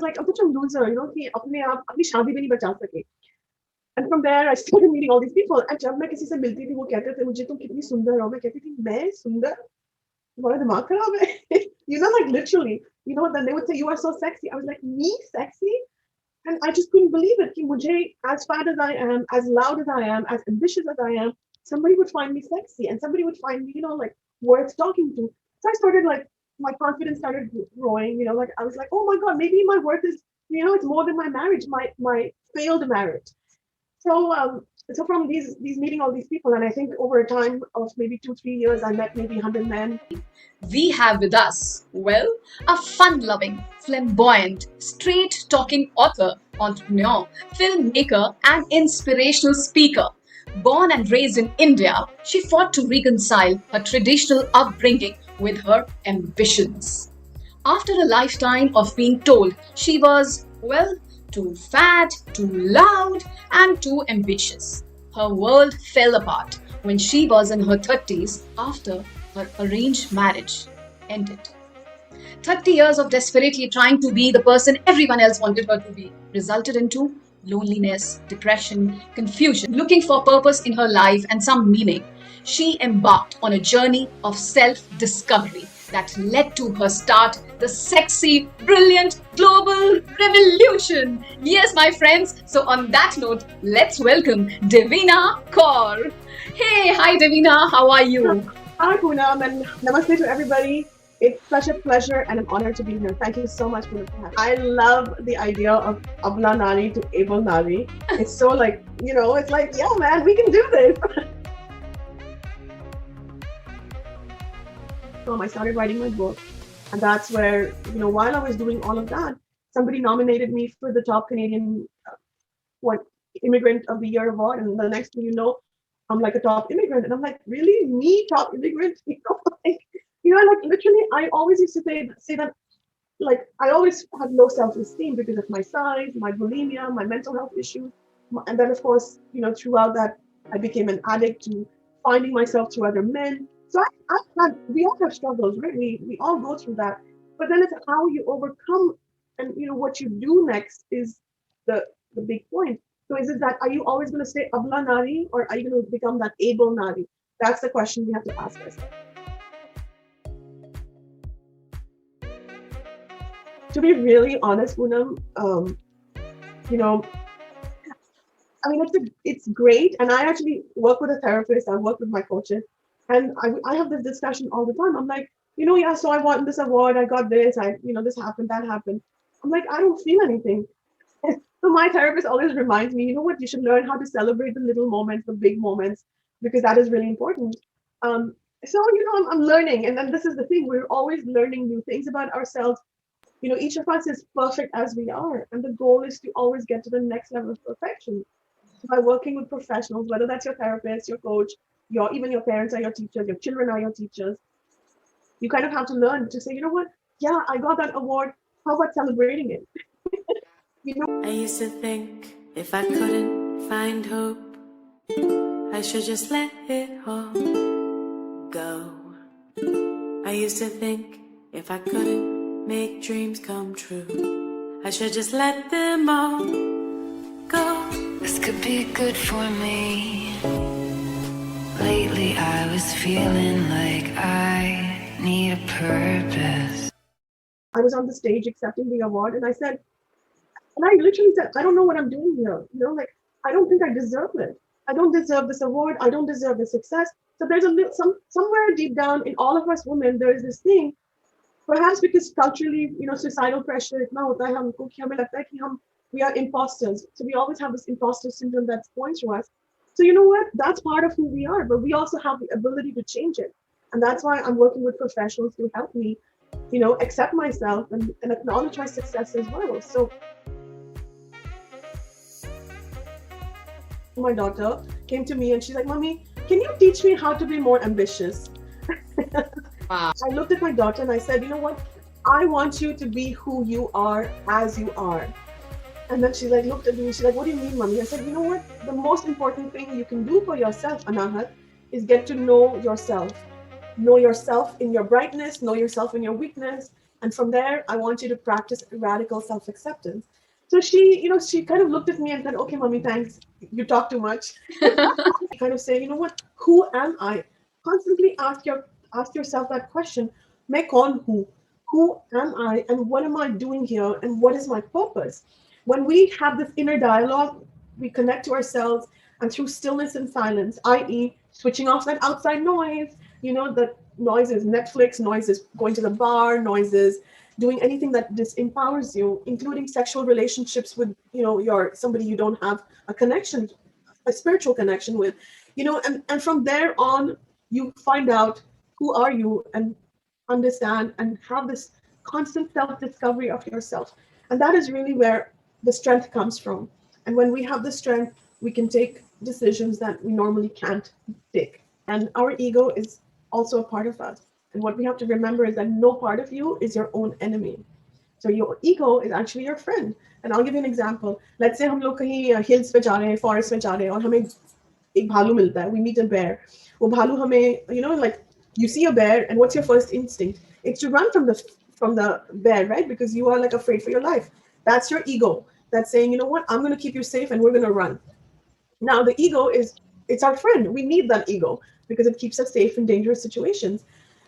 was like, I'm such a loser, कि अपने आप अपनी शादी भी नहीं बचा सके. And from there, I started meeting all these people. And जब मैं किसी से मिलती थी, वो कहते थे मुझे तुम कितनी सुंदर हो. मैं कहती थी मैं सुंदर. तुम्हारा दिमाग खराब है. Like literally. Then they would say you are so sexy. I was like, me sexy? And I just couldn't believe it. कि मुझे, as fat as I am, as loud as I am, as ambitious as I am, somebody would find me sexy, and somebody would find me, like worth talking to. So I started like my confidence started growing. Like I was like, oh my god, maybe my worth is, it's more than my marriage, my failed marriage. So from these meeting all these people, and I think over a time of maybe 2-3 years, I met maybe 100 men. We have with us, well, a fun loving, flamboyant, straight talking author, entrepreneur, filmmaker, and inspirational speaker. Born and raised in India, she fought to reconcile her traditional upbringing with her ambitions. After a lifetime of being told she was, well, too fat, too loud, and too ambitious, her world fell apart when she was in her 30s after her arranged marriage ended. 30 years of desperately trying to be the person everyone else wanted her to be resulted into loneliness, depression, confusion. Looking for purpose in her life and some meaning, she embarked on a journey of self discovery that led to her start the sexy, brilliant global revolution. Yes, my friends. So, on that note, let's welcome Davina Kaur. Hey, hi, Davina. How are you? Hi, Poonam, and namaste to everybody. It's such a pleasure and an honor to be here. Thank you so much, Poonam, for having me. I love the idea of Abla Nari to Able Nari. It's so like, it's like, yeah, man, we can do this. I started writing my book, and that's where, while I was doing all of that, somebody nominated me for the top Canadian Immigrant of the Year award, and the next thing you know, I'm like a top immigrant, and I'm like, really, me, top immigrant? Like literally, I always used to say that, like, I always had low self-esteem because of my size, my bulimia, my mental health issues, and then of course, throughout that, I became an addict to finding myself through other men. So we all have struggles, right? We all go through that, but then it's how you overcome, and what you do next is the big point. So is it that, are you always going to stay Abla Nari, or are you going to become that able Nari? That's the question we have to ask ourselves. To be really honest, Poonam, I mean, it's great. And I actually work with a therapist. I work with my coaches. And I have this discussion all the time. I'm like, yeah, so I won this award. I got this. This happened, that happened. I'm like, I don't feel anything. So my therapist always reminds me, you know what, you should learn how to celebrate the little moments, the big moments, because that is really important. So, I'm learning. And then this is the thing, we're always learning new things about ourselves. Each of us is perfect as we are. And the goal is to always get to the next level of perfection by working with professionals, whether that's your therapist, your coach, even your parents are your teachers, your children are your teachers. You kind of have to learn to say, you know what, yeah, I got that award. How about celebrating it? I used to think if I couldn't find hope, I should just let it all go. I used to think if I couldn't make dreams come true, I should just let them all go. This could be good for me. Lately I was feeling like I need a purpose. I was on the stage accepting the award, and I literally said, I don't know what I'm doing here. Like, I don't think I deserve it. I don't deserve this award. I don't deserve this success. So there's somewhere deep down in all of us women, there is this thing, perhaps because culturally, societal pressure, we are imposters. So we always have this imposter syndrome that's going through us. So you know what? That's part of who we are, but we also have the ability to change it. And that's why I'm working with professionals to help me, accept myself and acknowledge my success as well. So my daughter came to me and she's like, Mommy, can you teach me how to be more ambitious? Wow. I looked at my daughter and I said, you know what? I want you to be who you are as you are. And then she looked at me and she's like, what do you mean, Mommy? I said, you know what? The most important thing you can do for yourself, Anahat, is get to know yourself. Know yourself in your brightness, know yourself in your weakness, And from there, I want you to practice radical self-acceptance. So she kind of looked at me and said, okay, mommy, thanks. You talk too much. Kind of say, you know what, who am I? Constantly ask yourself that question. मैं कौन हूँ? Who am I and what am I doing here and what is my purpose? When we have this inner dialogue, we connect to ourselves and through stillness and silence, i.e., switching off that outside noise, that noises, Netflix, noises, going to the bar, noises, doing anything that disempowers you, including sexual relationships with, your somebody you don't have a connection, a spiritual connection with, and from there on, you find out who are you and understand and have this constant self-discovery of yourself. And that is really where the strength comes from. And when we have the strength, we can take decisions that we normally can't take. And our ego is also a part of us. And what we have to remember is that no part of you is your own enemy. So your ego is actually your friend. And I'll give you an example. Let's say हम लोग कहीं hills पे जा रहे हैं, forest में जा रहे हैं, और हमें एक भालू मिलता है. We meet a bear. वो भालू हमें, like you see a bear, and what's your first instinct? It's to run from the bear, right? Because you are like afraid for your life. That's your ego. That's saying, you know what? I'm going to keep you safe, and we're going to run. Now the ego it's our friend. We need that ego because it keeps us safe in dangerous situations.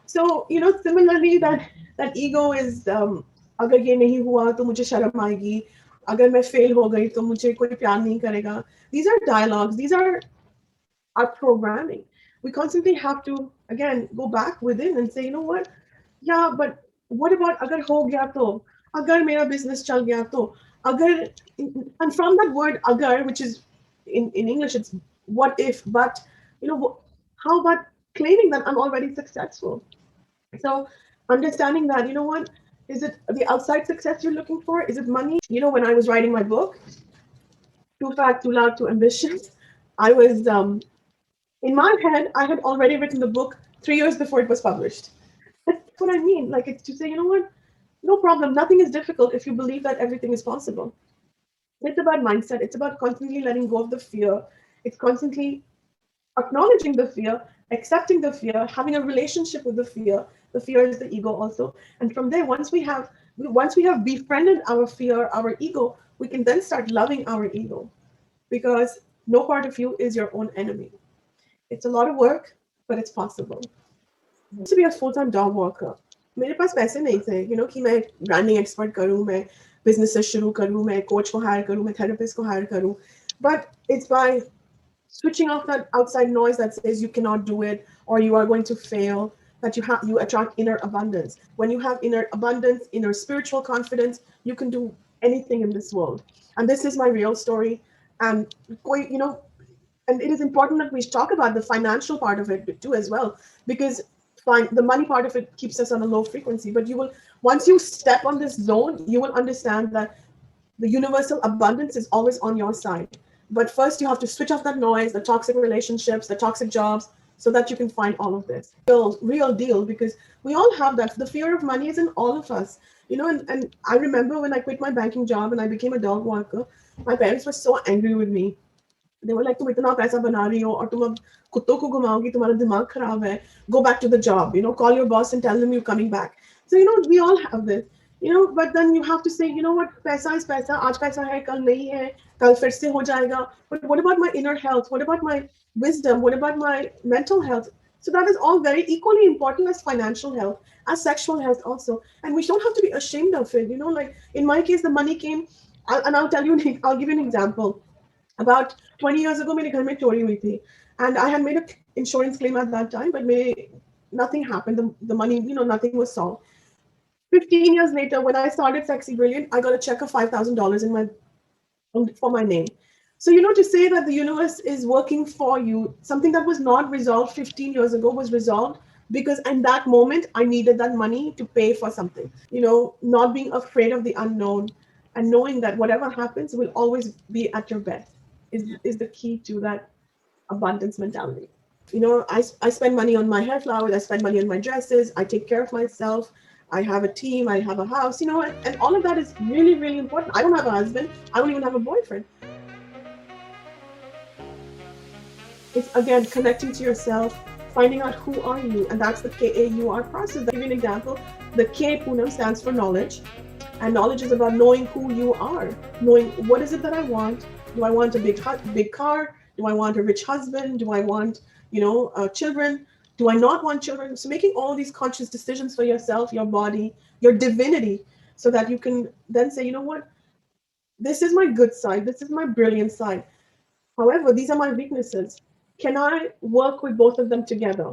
So similarly, that ego is अगर ये नहीं हुआ तो मुझे शर्म आएगी, अगर मैं फेल हो गई तो मुझे कोई प्यार नहीं करेगा. These are dialogues. These are our programming. We constantly have to again go back within and say, you know what? Yeah, but what about agar ho gaya to? Agar mera business chal gaya to? Agar, and from that word agar, which is in English, it's what if, but how about claiming that I'm already successful? So understanding that, you know what, is it the outside success you're looking for? Is it money? When I was writing my book, Too Fat, Too Loud, Too Ambitious, I was in my head, I had already written the book 3 years before it was published. That's what I mean. Like, it's to say, you know what, no problem. Nothing is difficult if you believe that everything is possible. It's about mindset. It's about constantly letting go of the fear. It's constantly acknowledging the fear, accepting the fear, having a relationship with the fear. The fear is the ego also. And from there, once we have befriended our fear, our ego, we can then start loving our ego, because no part of you is your own enemy. It's a lot of work, but it's possible. I used to be a full-time dog walker. मेरे पास पैसे नहीं थे, कि मैं branding expert करूँ, मैं businesses शुरू करूँ, मैं coach को hire करूँ, मैं therapist को hire करूँ. But it's by switching off that outside noise that says you cannot do it or you are going to fail, that you attract inner abundance. When you have inner abundance, inner spiritual confidence, you can do anything in this world. And this is my real story. And and it is important that we talk about the financial part of it too as well, because the money part of it keeps us on a low frequency. But once you step on this zone, you will understand that the universal abundance is always on your side. But first you have to switch off that noise, the toxic relationships, the toxic jobs, so that you can find all of this. Real deal, because we all have that. The fear of money is in all of us. And I remember when I quit my banking job and I became a dog walker, my parents were so angry with me. They were like, तुम इतना पैसा बना रही हो और तुम अब कुत्तों को घुमाओगी, तुम्हारा दिमाग खराब है. Go back to the job, call your boss and tell them you're coming back. So, we all have this, but then you have to say, you know what, पैसा is पैसा, आज पैसा है, कल नहीं है, कल फिर से हो जाएगा. But what about my inner health? What about my wisdom? What about my mental health? So that is all very equally important as financial health, as sexual health also. And we don't have to be ashamed of it. Like in my case, the money came, and I'll give you an example. About 20 years ago, मेरे घर में चोरी हुई थी, and I had made an insurance claim at that time, but nothing happened. The money, nothing was solved. 15 years later, when I started Sexy Brilliant, I got a check of $5,000 for my name. So, to say that the universe is working for you, something that was not resolved 15 years ago was resolved because in that moment, I needed that money to pay for something. Not being afraid of the unknown and knowing that whatever happens will always be at your best is the key to that abundance mentality. I spend money on my hair flowers, I spend money on my dresses, I take care of myself, I have a team, I have a house, and all of that is really, really important. I don't have a husband, I don't even have a boyfriend. It's again connecting to yourself, finding out who are you, and that's the KAUR process. I'll give you an example. The K, Poonam, stands for knowledge. And knowledge is about knowing who you are, knowing what is it that I want. Do I want a big car? Do I want a rich husband? Do I want, children? Do I not want children? So making all these conscious decisions for yourself, your body, your divinity, so that you can then say, you know what? This is my good side. This is my brilliant side. However, these are my weaknesses. Can I work with both of them together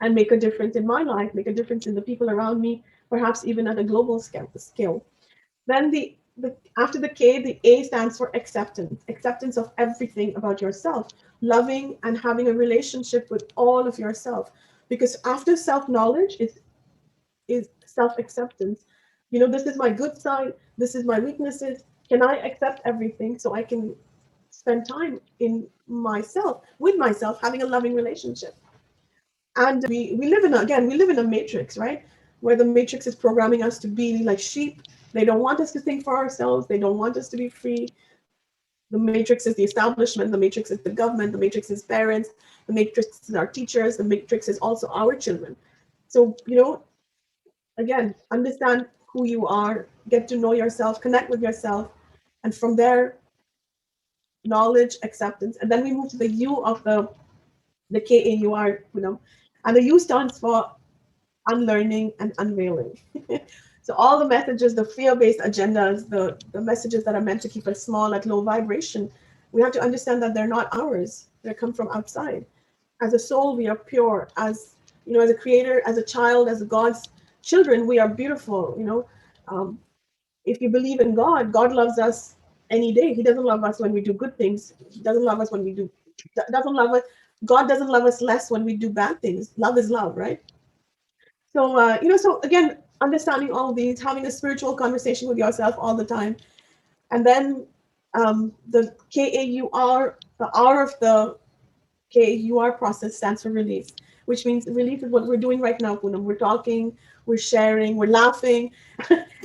and make a difference in my life, make a difference in the people around me, perhaps even at a global scale? Then after the K, the A stands for acceptance of everything about yourself, loving and having a relationship with all of yourself. Because after self-knowledge is self-acceptance. This is my good side, this is my weaknesses. Can I accept everything so I can spend time in myself, with myself, having a loving relationship? And we live in a matrix, right? Where the matrix is programming us to be like sheep. They don't want us to think for ourselves. They don't want us to be free. The matrix is the establishment. The matrix is the government. The matrix is parents. The matrix is our teachers. The matrix is also our children. So, again, understand who you are, get to know yourself, connect with yourself. And from there, knowledge, acceptance. And then we move to the U of the KAUR, and the U stands for unlearning and unveiling. So all the messages, the fear-based agendas, the messages that are meant to keep us small at low vibration, we have to understand that they're not ours. They come from outside. As a soul, we are pure. As a creator, as a child, as God's children, we are beautiful. If you believe in God, God loves us any day. He doesn't love us when we do good things. He doesn't love us when we doesn't love us. God doesn't love us less when we do bad things. Love is love, right? So, so again, understanding all these, having a spiritual conversation with yourself all the time. And then the KAUR, the R of the KAUR process stands for release, which means release is what we're doing right now, Poonam. We're talking, we're sharing, we're laughing.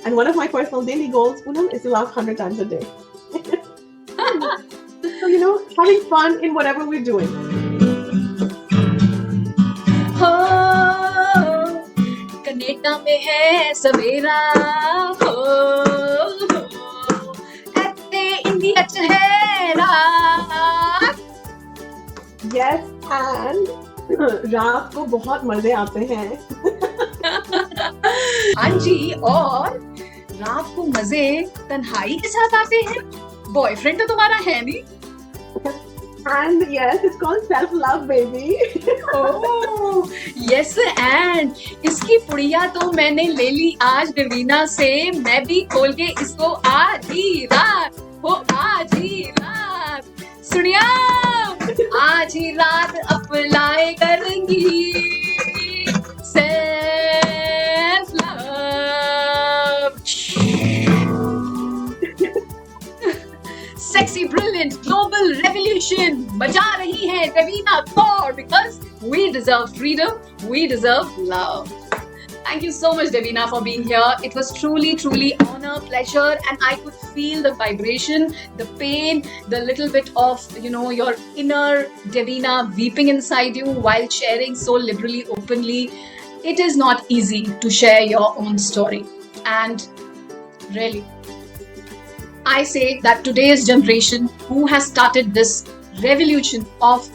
And one of my personal daily goals, Poonam, is to laugh 100 times a day. So, having fun in whatever we're doing. Canada में है सवेरा हो ऐसे India च है रात. Yes, and रात को बहुत मजे आते हैं. हाँ जी, और रात को मजे तन्हाई के साथ आते हैं. बॉयफ्रेंड तो तुम्हारा है नहीं. And yes, it's called self-love, baby. Oh, yes, and इसकी पुड़िया तो मैंने ले ली आज देवीना से. मैं भी खोल के इसको आज ही रात सुनिया, आज ही रात अप्लाई करेंगी self love. Sexy, brilliant, global revolution बजा रही है Devina Kaur, because we deserve freedom, we deserve love. Thank you so much, Deveena, for being here. It was truly, truly honor, pleasure, and I could feel the vibration, the pain, the little bit of, your inner Deveena weeping inside you while sharing so liberally, openly. It is not easy to share your own story. And really, I say that today's generation who has started this revolution of,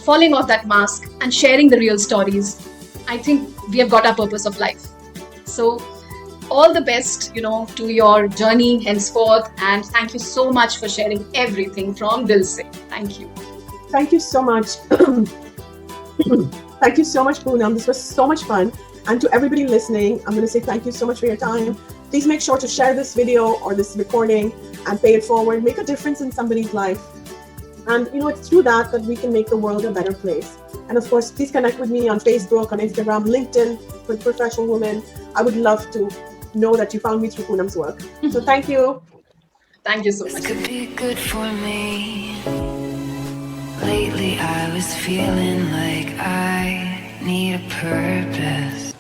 falling off that mask and sharing the real stories, I think we have got our purpose of life. So all the best, to your journey henceforth. And thank you so much for sharing everything from Dil Se. Thank you. Thank you so much. Thank you so much, Poonam. This was so much fun. And to everybody listening, I'm going to say thank you so much for your time. Please make sure to share this video or this recording and pay it forward. Make a difference in somebody's life. And, it's through that we can make the world a better place. And of course, please connect with me on Facebook, on Instagram, LinkedIn with Professional Women. I would love to know that you found me through Poonam's work. So thank you. Thank you so This much. could be good for me. Lately I was feeling like I need a purpose.